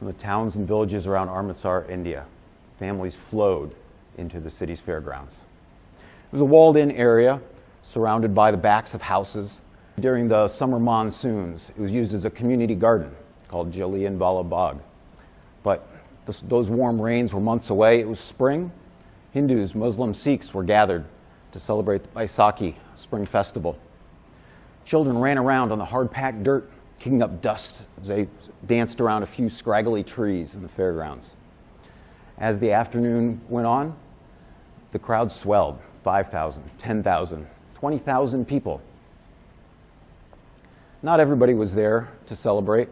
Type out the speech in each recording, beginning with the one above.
From the towns and villages around Amritsar, India, families flowed into the city's fairgrounds. It was a walled-in area surrounded by the backs of houses. During the summer monsoons, it was used as a community garden called Jallianwala Bagh. But those warm rains were months away. It was spring. Hindus, Muslims, Sikhs were gathered to celebrate the Baisakhi spring festival. Children ran around on the hard-packed dirt, kicking up dust as they danced around a few scraggly trees in the fairgrounds. As the afternoon went on, the crowd swelled. 5,000, 10,000, 20,000 people. Not everybody was there to celebrate.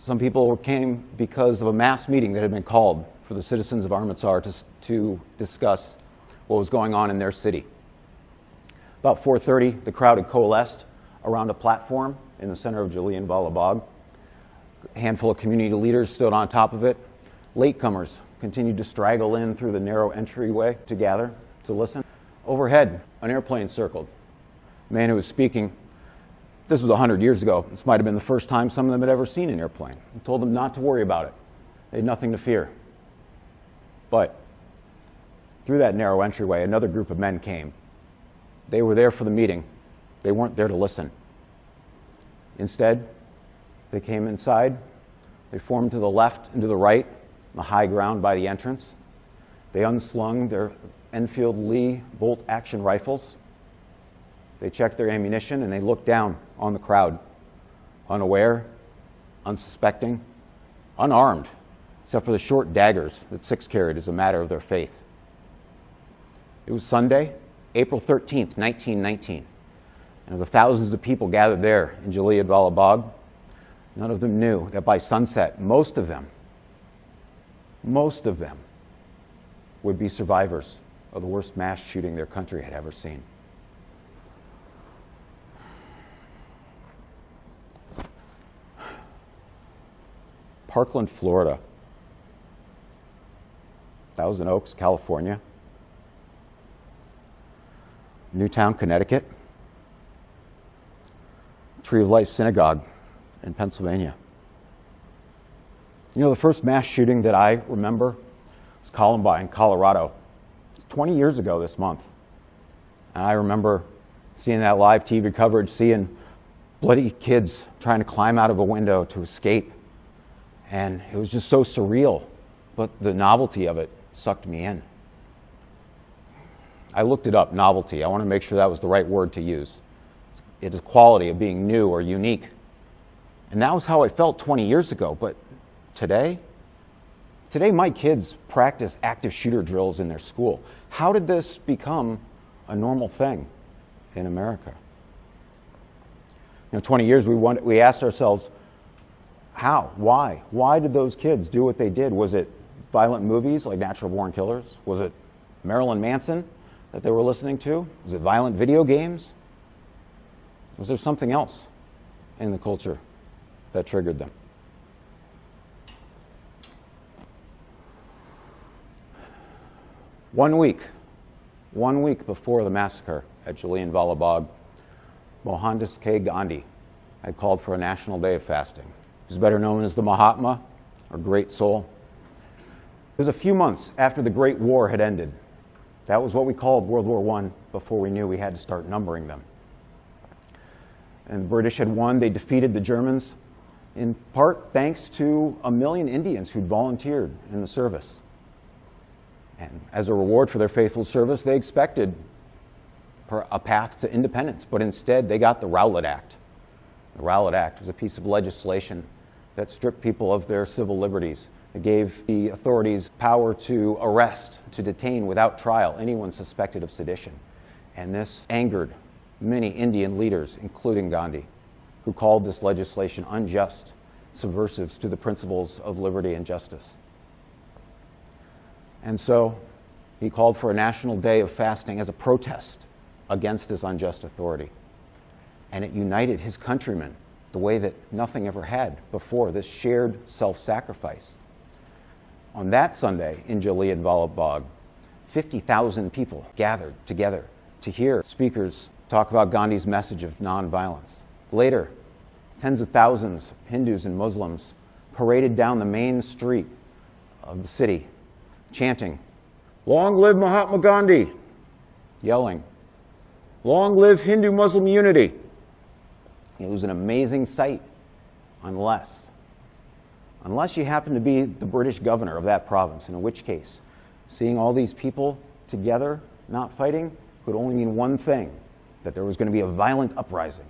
Some people came because of a mass meeting that had been called for the citizens of Amritsar to discuss what was going on in their city. About 4:30, the crowd had coalesced around a platform in the center of Jallianwala Bagh. A handful of community leaders stood on top of it. Latecomers continued to straggle in through the narrow entryway to gather, to listen. Overhead, an airplane circled. The man who was speaking, this was 100 years ago. This might have been the first time some of them had ever seen an airplane. He told them not to worry about it. They had nothing to fear. But through that narrow entryway, another group of men came. They were there for the meeting. They weren't there to listen. Instead, they came inside. They formed to the left and to the right, the high ground by the entrance. They unslung their Enfield Lee bolt-action rifles. They checked their ammunition and they looked down on the crowd, unaware, unsuspecting, unarmed, except for the short daggers that Sikhs carried as a matter of their faith. It was Sunday, April 13th, 1919, and of the thousands of people gathered there in Jallianwala Bagh, none of them knew that by sunset, most of them would be survivors of the worst mass shooting their country had ever seen. Parkland, Florida. Thousand Oaks, California. Newtown, Connecticut. Tree of Life Synagogue in Pennsylvania. You know, the first mass shooting that I remember was Columbine, Colorado. It's 20 years ago this month. And I remember seeing that live TV coverage, seeing bloody kids trying to climb out of a window to escape. And it was just so surreal, but the novelty of it sucked me in. I looked it up, novelty. I want to make sure that was the right word to use. It's a quality of being new or unique. And that was how I felt 20 years ago, but today my kids practice active shooter drills in their school. How did this become a normal thing in America? 20 years we asked ourselves, how? Why? Why did those kids do what they did? Was it violent movies like Natural Born Killers? Was it Marilyn Manson that they were listening to? Was it violent video games? Was there something else in the culture that triggered them? One week before the massacre at Jallianwala Bagh, Mohandas K. Gandhi had called for a national day of fasting. He was better known as the Mahatma, or Great Soul. It was a few months after the Great War had ended. That was what we called World War I before we knew we had to start numbering them. And the British had won. They defeated the Germans, in part thanks to 1 million Indians who'd volunteered in the service. And as a reward for their faithful service, they expected a path to independence, but instead they got the Rowlatt Act. The Rowlatt Act was a piece of legislation that stripped people of their civil liberties. It gave the authorities power to arrest, to detain without trial anyone suspected of sedition. And this angered many Indian leaders, including Gandhi, who called this legislation unjust, subversive to the principles of liberty and justice. And so he called for a national day of fasting as a protest against this unjust authority. And it united his countrymen the way that nothing ever had before, this shared self-sacrifice. On that Sunday in Jallianwala Bagh, 50,000 people gathered together to hear speakers talk about Gandhi's message of nonviolence. Later, tens of thousands of Hindus and Muslims paraded down the main street of the city, chanting, "Long live Mahatma Gandhi," yelling, "Long live Hindu-Muslim unity." It was an amazing sight, unless you happen to be the British governor of that province, in which case, seeing all these people together, not fighting, could only mean one thing, that there was going to be a violent uprising.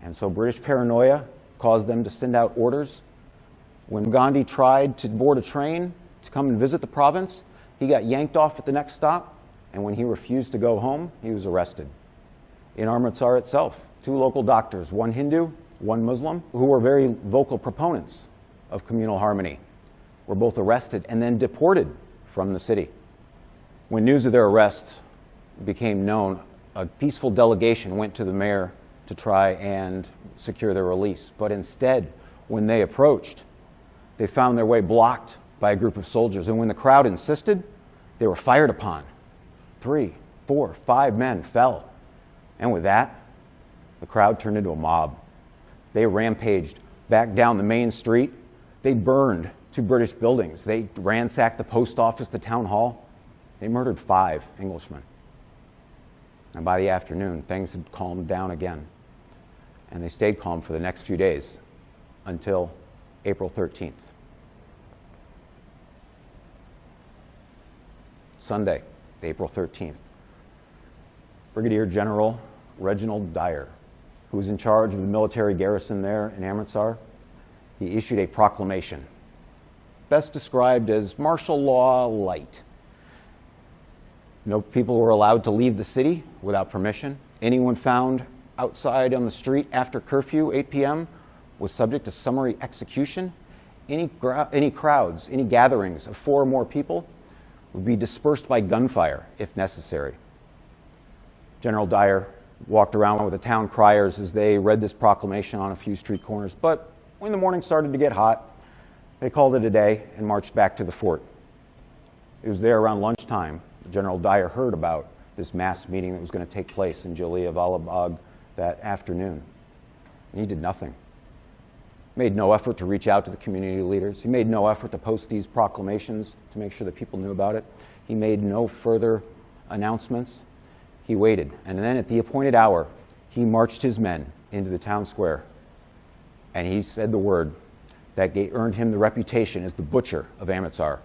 And so British paranoia caused them to send out orders. When Gandhi tried to board a train to come and visit the province, he got yanked off at the next stop, and when he refused to go home, he was arrested. In Amritsar itself, 2 local doctors, one Hindu, one Muslim, who were very vocal proponents of communal harmony, were both arrested and then deported from the city. When news of their arrest became known, a peaceful delegation went to the mayor to try and secure their release. But instead, when they approached, they found their way blocked by a group of soldiers. And when the crowd insisted, they were fired upon. 3, 4, 5 men fell. And with that, the crowd turned into a mob. They rampaged back down the main street. They burned 2 British buildings. They ransacked the post office, the town hall. They murdered 5 Englishmen. And by the afternoon, things had calmed down again. And they stayed calm for the next few days until April 13th. Sunday, April 13th. Brigadier General Reginald Dyer, who was in charge of the military garrison there in Amritsar, he issued a proclamation, best described as martial law light. No people were allowed to leave the city without permission. Anyone found outside on the street after curfew, 8 p.m., was subject to summary execution. Any crowds, any gatherings of 4 or more people would be dispersed by gunfire if necessary. General Dyer walked around with the town criers as they read this proclamation on a few street corners. But when the morning started to get hot, they called it a day and marched back to the fort. It was there around lunchtime that General Dyer heard about this mass meeting that was going to take place in Jallianwala Bagh that afternoon. And he did nothing. He made no effort to reach out to the community leaders. He made no effort to post these proclamations to make sure that people knew about it. He made no further announcements. He waited, and then at the appointed hour, he marched his men into the town square, and he said the word that earned him the reputation as the Butcher of Amritsar.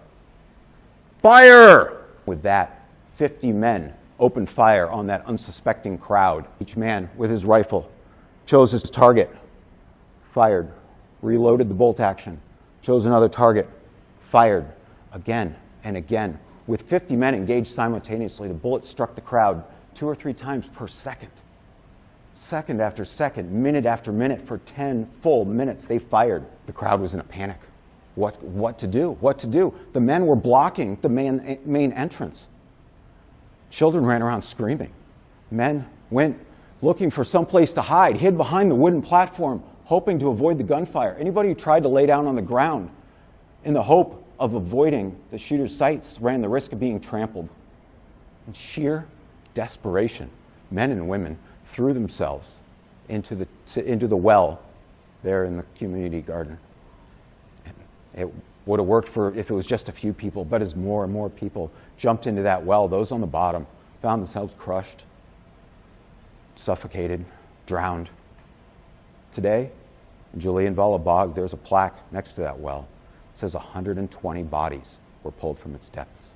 Fire! With that, 50 men opened fire on that unsuspecting crowd. Each man, with his rifle, chose his target, fired, reloaded the bolt action, chose another target, fired again and again. With 50 men engaged simultaneously, the bullets struck the crowd 2 or 3 times per second. Second after second, minute after minute, for 10 full minutes, they fired. The crowd was in a panic. What to do? What to do? The men were blocking the main entrance. Children ran around screaming. Men went looking for some place to hide, hid behind the wooden platform, hoping to avoid the gunfire. Anybody who tried to lay down on the ground in the hope of avoiding the shooter's sights ran the risk of being trampled. In sheer desperation, men and women threw themselves into the well there in the community garden. And it would have worked if it was just a few people, but as more and more people jumped into that well, those on the bottom found themselves crushed, suffocated, drowned. Today, in Jallianwala Bagh, there's a plaque next to that well. It says 120 bodies were pulled from its depths.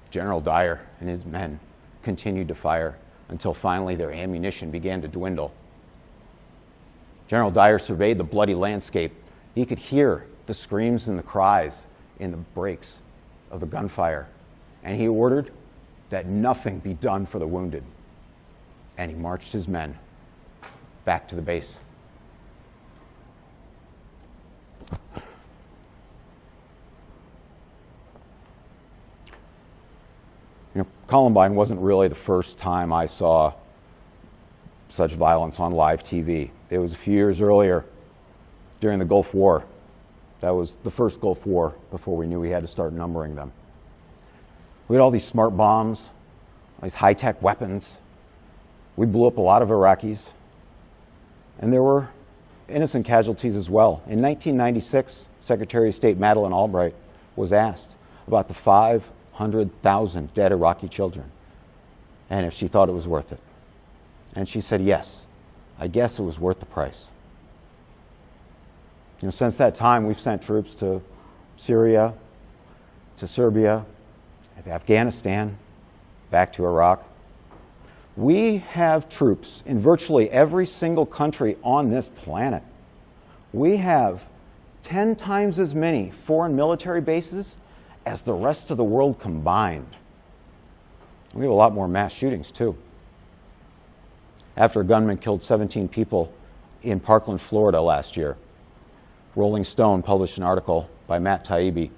General Dyer and his men continued to fire until finally their ammunition began to dwindle. General Dyer surveyed the bloody landscape. He could hear the screams and the cries in the breaks of the gunfire, and he ordered that nothing be done for the wounded. And he marched his men back to the base. Columbine wasn't really the first time I saw such violence on live TV. It was a few years earlier during the Gulf War. That was the first Gulf War before we knew we had to start numbering them. We had all these smart bombs, all these high-tech weapons. We blew up a lot of Iraqis. And there were innocent casualties as well. In 1996, Secretary of State Madeleine Albright was asked about the 500,000 dead Iraqi children and if she thought it was worth it. And she said, yes, I guess it was worth the price. You know, since that time, we've sent troops to Syria, to Serbia, to Afghanistan, back to Iraq. We have troops in virtually every single country on this planet. We have 10 times as many foreign military bases as the rest of the world combined. We have a lot more mass shootings, too. After a gunman killed 17 people in Parkland, Florida last year, Rolling Stone published an article by Matt Taibbi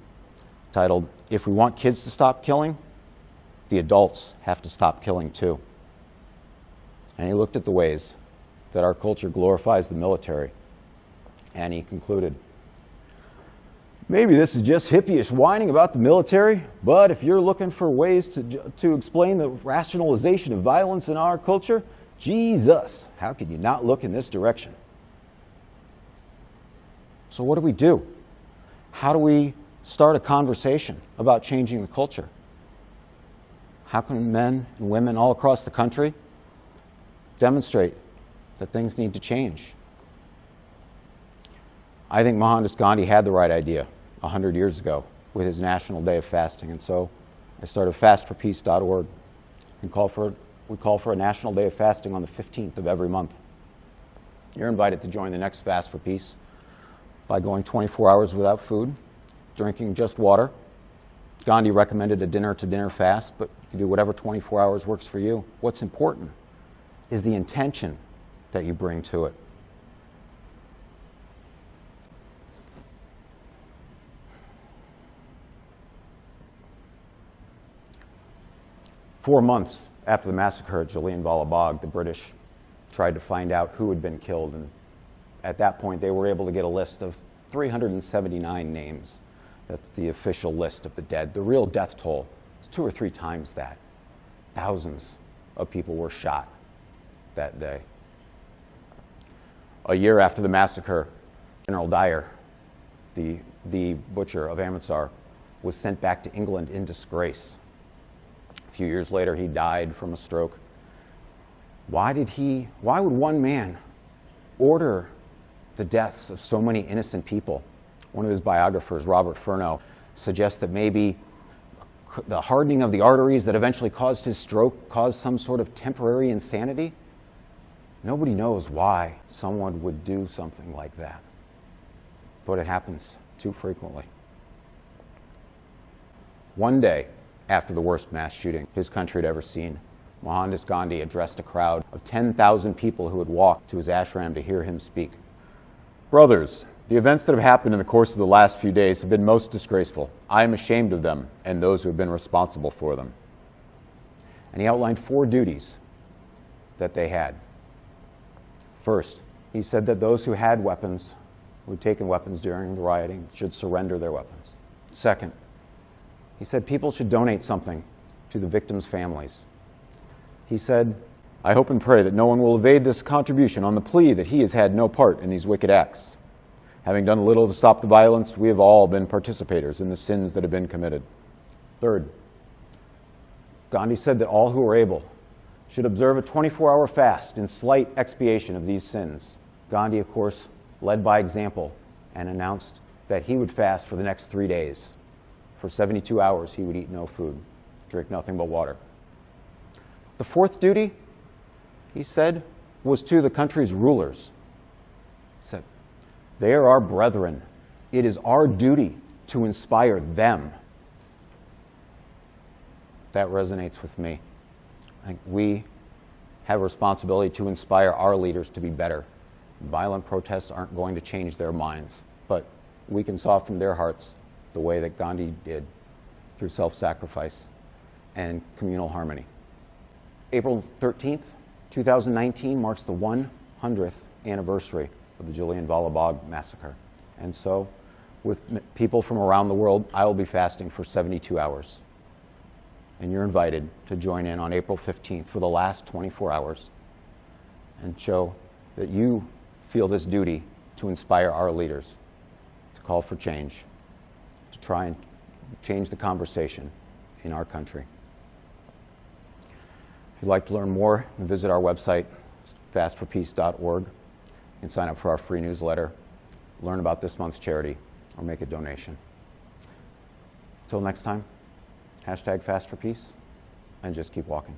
titled, "If we want kids to stop killing, the adults have to stop killing too." And he looked at the ways that our culture glorifies the military, and he concluded, maybe this is just hippie-ish whining about the military, but if you're looking for ways to explain the rationalization of violence in our culture, Jesus, how could you not look in this direction? So what do? How do we start a conversation about changing the culture? How can men and women all across the country demonstrate that things need to change? I think Mohandas Gandhi had the right idea 100 years ago with his National Day of Fasting, and so I started fastforpeace.org and we call for a National Day of Fasting on the 15th of every month. You're invited to join the next Fast for Peace by going 24 hours without food, drinking just water. Gandhi recommended a dinner-to-dinner fast, but you can do whatever 24 hours works for you. What's important is the intention that you bring to it. "4 months after the massacre at Jallianwala Bagh, the British tried to find out who had been killed, and at that point they were able to get a list of 379 names. That's the official list of the dead. The real death toll is 2 or 3 times that. Thousands of people were shot that day. A year after the massacre, General Dyer, the butcher of Amritsar, was sent back to England in disgrace. A few years later, he died from a stroke. Why would one man order the deaths of so many innocent people? One of his biographers, Robert Furneaux, suggests that maybe the hardening of the arteries that eventually caused his stroke caused some sort of temporary insanity. Nobody knows why someone would do something like that, but it happens too frequently. One day after the worst mass shooting his country had ever seen, Mohandas Gandhi addressed a crowd of 10,000 people who had walked to his ashram to hear him speak. "Brothers, the events that have happened in the course of the last few days have been most disgraceful. I am ashamed of them and those who have been responsible for them." And he outlined 4 duties that they had. First, he said that those who had weapons, who had taken weapons during the rioting, should surrender their weapons. Second, he said people should donate something to the victims' families. He said, "I hope and pray that no one will evade this contribution on the plea that he has had no part in these wicked acts. Having done little to stop the violence, we have all been participators in the sins that have been committed." Third, Gandhi said that all who are able should observe a 24-hour fast in slight expiation of these sins. Gandhi, of course, led by example and announced that he would fast for the next 3 days. For 72 hours, he would eat no food, drink nothing but water. The fourth duty, he said, was to the country's rulers. He said, "They are our brethren. It is our duty to inspire them." That resonates with me. I think we have a responsibility to inspire our leaders to be better. Violent protests aren't going to change their minds, but we can soften their hearts the way that Gandhi did, through self-sacrifice and communal harmony. April 13th, 2019 marks the 100th anniversary of the Jallianwala Bagh Massacre. And so, with people from around the world, I will be fasting for 72 hours. And you're invited to join in on April 15th for the last 24 hours and show that you feel this duty to inspire our leaders to call for change, to try and change the conversation in our country. If you'd like to learn more, you can visit our website, fastforpeace.org, and sign up for our free newsletter, learn about this month's charity, or make a donation. Until next time, #FastForPeace, and just keep walking.